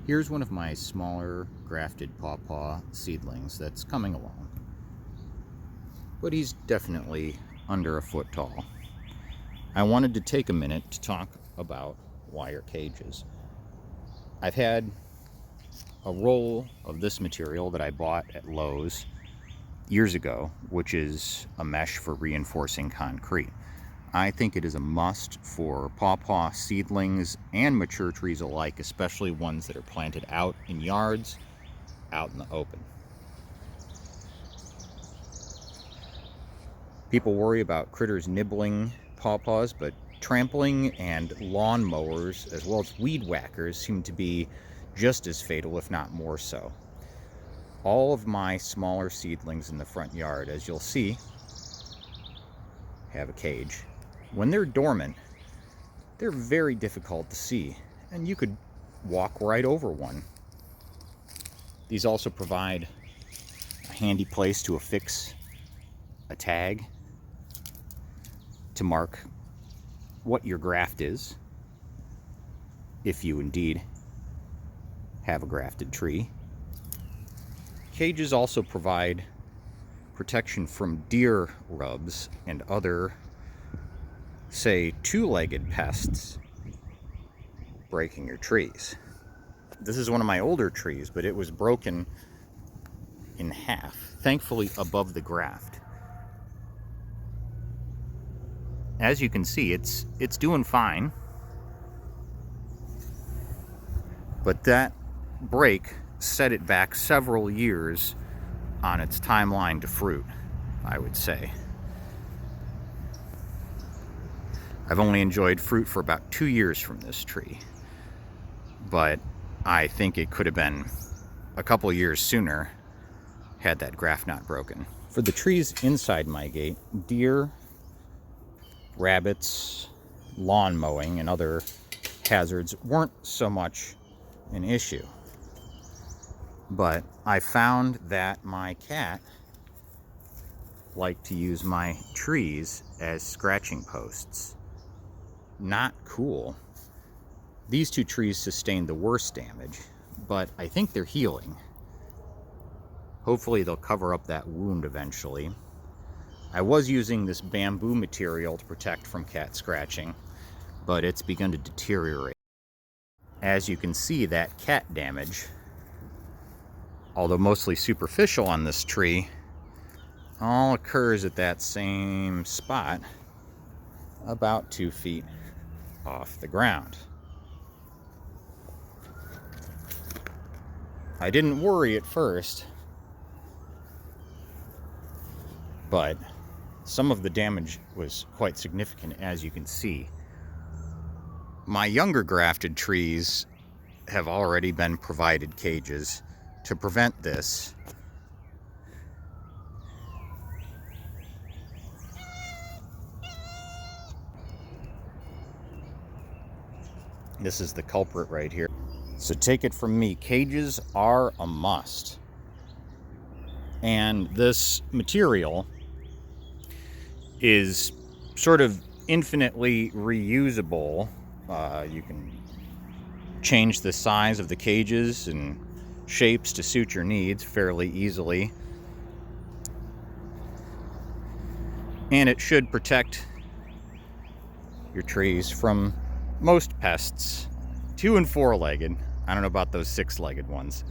Here's one of my smaller grafted pawpaw seedlings that's coming along, but he's definitely under a foot tall. I wanted to take a minute to talk about wire cages. I've had a roll of this material that I bought at Lowe's years ago, which is a mesh for reinforcing concrete. I think it is a must for pawpaw seedlings and mature trees alike, especially ones that are planted out in yards, out in the open. People worry about critters nibbling pawpaws, but trampling and lawn mowers, as well as weed whackers, seem to be just as fatal, if not more so. All of my smaller seedlings in the front yard, as you'll see, have a cage. When they're dormant, they're very difficult to see, and you could walk right over one. These also provide a handy place to affix a tag to mark what your graft is, if you indeed have a grafted tree. Cages also provide protection from deer rubs and other, say, two-legged pests breaking your trees. This is one of my older trees, but it was broken in half, thankfully above the graft. As you can see, it's doing fine, but that break set it back several years on its timeline to fruit, I would say. I've only enjoyed fruit for about 2 years from this tree, but I think it could have been a couple years sooner had that graft not broken. For the trees inside my gate, deer, rabbits, lawn mowing, and other hazards weren't so much an issue. But I found that my cat liked to use my trees as scratching posts. Not cool. These two trees sustained the worst damage, but I think they're healing. Hopefully they'll cover up that wound eventually. I was using this bamboo material to protect from cat scratching, but it's begun to deteriorate. As you can see, that cat damage, although mostly superficial on this tree, all occurs at that same spot, about 2 feet off the ground. I didn't worry at first, but some of the damage was quite significant, as you can see. My younger grafted trees have already been provided cages to prevent this. This is the culprit right here. So take it from me, cages are a must. And this material is sort of infinitely reusable. You can change the size of the cages and shapes to suit your needs fairly easily. And it should protect your trees from most pests, 2- and 4-legged. I don't know about those 6-legged ones.